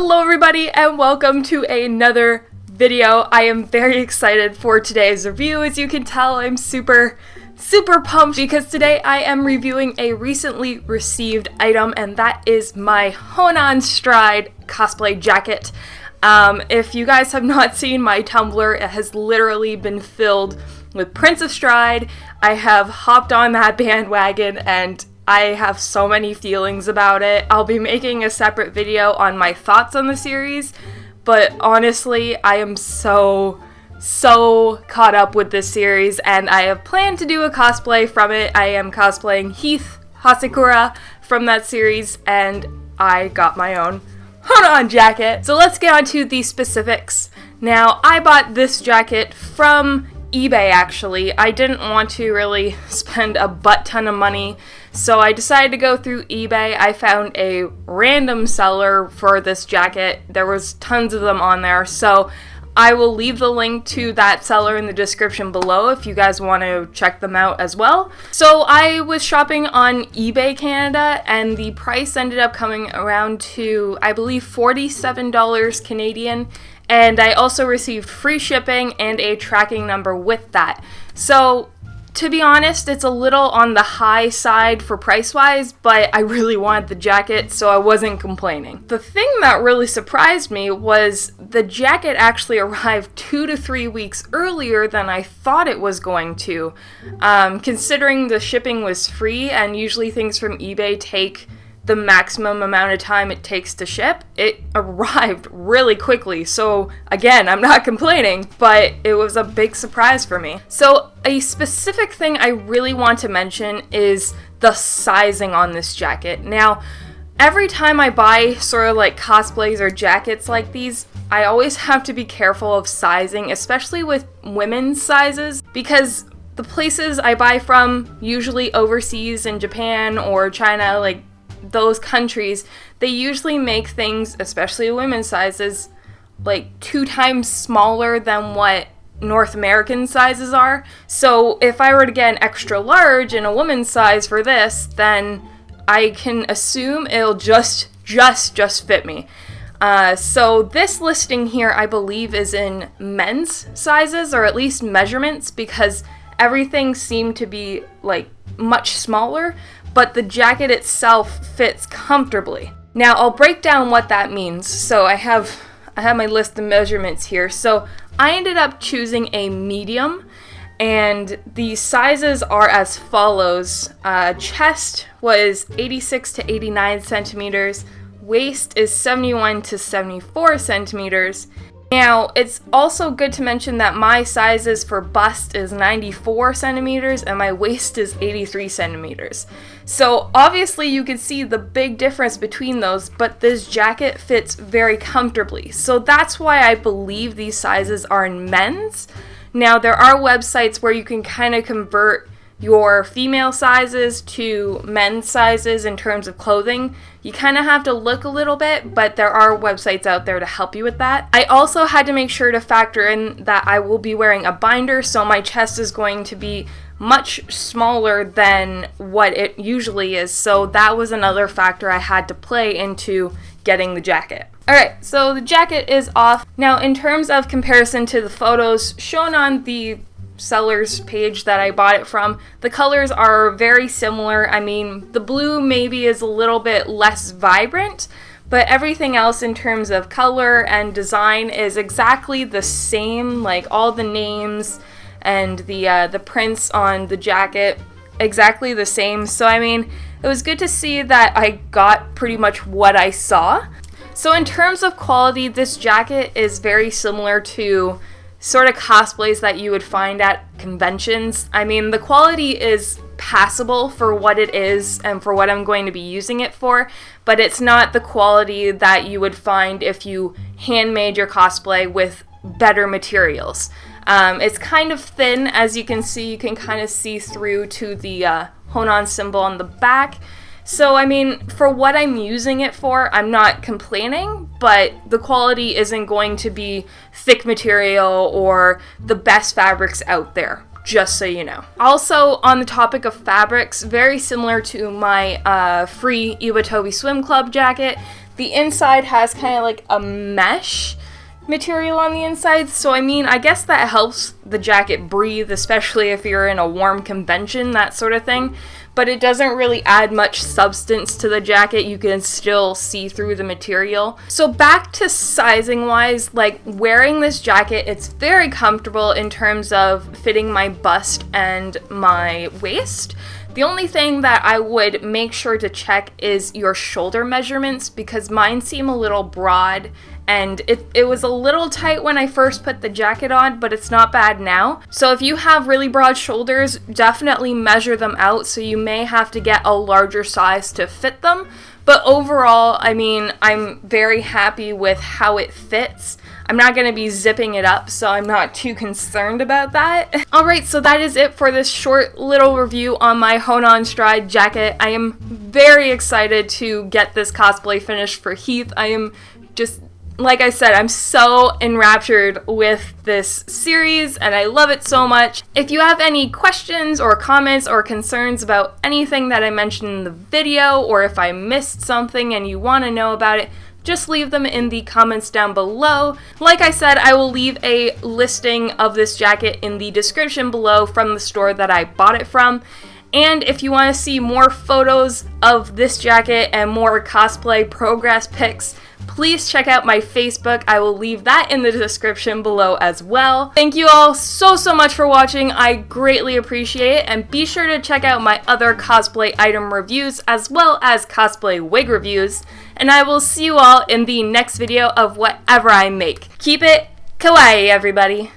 Hello everybody and welcome to another video. I am very excited for today's review. As you can tell, I'm super pumped because today I am reviewing a recently received item, and that is my HôNAN Stride cosplay jacket. If you guys have not seen my Tumblr, it has literally been filled with Prince of Stride. I have hopped on that bandwagon and I have so many feelings about it. I'll be making a separate video on my thoughts on the series, but honestly, I am so caught up with this series, and I have planned to do a cosplay from it. I am cosplaying Heath Hasekura from that series, and I got my own HôNAN jacket. So let's get on to the specifics. Now, I bought this jacket from eBay actually. I didn't want to really spend a butt ton of money, so I decided to go through eBay. I found a random seller for this jacket. There was tons of them on there, so I will leave the link to that seller in the description below if you guys want to check them out as well. So I was shopping on eBay Canada, and the price ended up coming around to, I believe, $47 Canadian. And I also received free shipping and a tracking number with that. So, to be honest, it's a little on the high side for price-wise, but I really wanted the jacket, so I wasn't complaining. The thing that really surprised me was the jacket actually arrived 2 to 3 weeks earlier than I thought it was going to. Considering the shipping was free, and usually things from eBay take the maximum amount of time it takes to ship, it arrived really quickly. So again, I'm not complaining, but it was a big surprise for me. So a specific thing I really want to mention is the sizing on this jacket. Now, every time I buy sort of like cosplays or jackets like these, I always have to be careful of sizing, especially with women's sizes, because the places I buy from, usually overseas in Japan or China, like those countries, they usually make things, especially women's sizes, like 2 times smaller than what North American sizes are. So if I were to get an extra large in a woman's size for this, then I can assume it'll just fit me. So this listing here, I believe, is in men's sizes, or at least measurements, because everything seemed to be like much smaller, but the jacket itself fits comfortably. Now I'll break down what that means. So I have my list of measurements here. So I ended up choosing a medium, and the sizes are as follows. Chest was 86 to 89 centimeters, waist is 71 to 74 centimeters. Now, it's also good to mention that my sizes for bust is 94 centimeters and my waist is 83 centimeters. So obviously you can see the big difference between those, but this jacket fits very comfortably. So that's why I believe these sizes are in men's. Now, there are websites where you can kind of convert your female sizes to men's sizes in terms of clothing. You kind of have to look a little bit, but there are websites out there to help you with that. I also had to make sure to factor in that I will be wearing a binder, so my chest is going to be much smaller than what it usually is, so that was another factor I had to play into getting the jacket. Alright, so the jacket is off. Now, in terms of comparison to the photos shown on the seller's page that I bought it from, the colors are very similar. I mean, the blue maybe is a little bit less vibrant, but everything else in terms of color and design is exactly the same. Like all the names and the prints on the jacket, exactly the same. So I mean, it was good to see that I got pretty much what I saw. So in terms of quality, this jacket is very similar to sort of cosplays that you would find at conventions. I mean, the quality is passable for what it is and for what I'm going to be using it for, but it's not the quality that you would find if you handmade your cosplay with better materials. It's kind of thin, as you can see. You can kind of see through to the HôNAN symbol on the back. So, I mean, for what I'm using it for, I'm not complaining, but the quality isn't going to be thick material or the best fabrics out there, just so you know. Also, on the topic of fabrics, very similar to my free Iwatobi Swim Club jacket, The inside has kind of like a mesh material on the inside, so I mean, I guess that helps the jacket breathe, especially if you're in a warm convention, that sort of thing. But it doesn't really add much substance to the jacket. You can still see through the material. So back to sizing wise, like wearing this jacket, it's very comfortable in terms of fitting my bust and my waist. The only thing that I would make sure to check is your shoulder measurements, because mine seem a little broad and it was a little tight when I first put the jacket on, but it's not bad now. So if you have really broad shoulders, definitely measure them out, so you may have to get a larger size to fit them. But overall, I mean, I'm very happy with how it fits. I'm not going to be zipping it up, so I'm not too concerned about that. Alright, so that is it for this short little review on my HôNAN Stride jacket. I am very excited to get this cosplay finished for Heath. I am just, like I said, I'm so enraptured with this series and I love it so much. If you have any questions or comments or concerns about anything that I mentioned in the video, or if I missed something and you want to know about it, just leave them in the comments down below. Like I said, I will leave a listing of this jacket in the description below from the store that I bought it from. And if you want to see more photos of this jacket and more cosplay progress pics, please check out my Facebook. I will leave that in the description below as well. Thank you all so much for watching. I greatly appreciate it, and be sure to check out my other cosplay item reviews as well as cosplay wig reviews, and I will see you all in the next video of whatever I make. Keep it kawaii, everybody.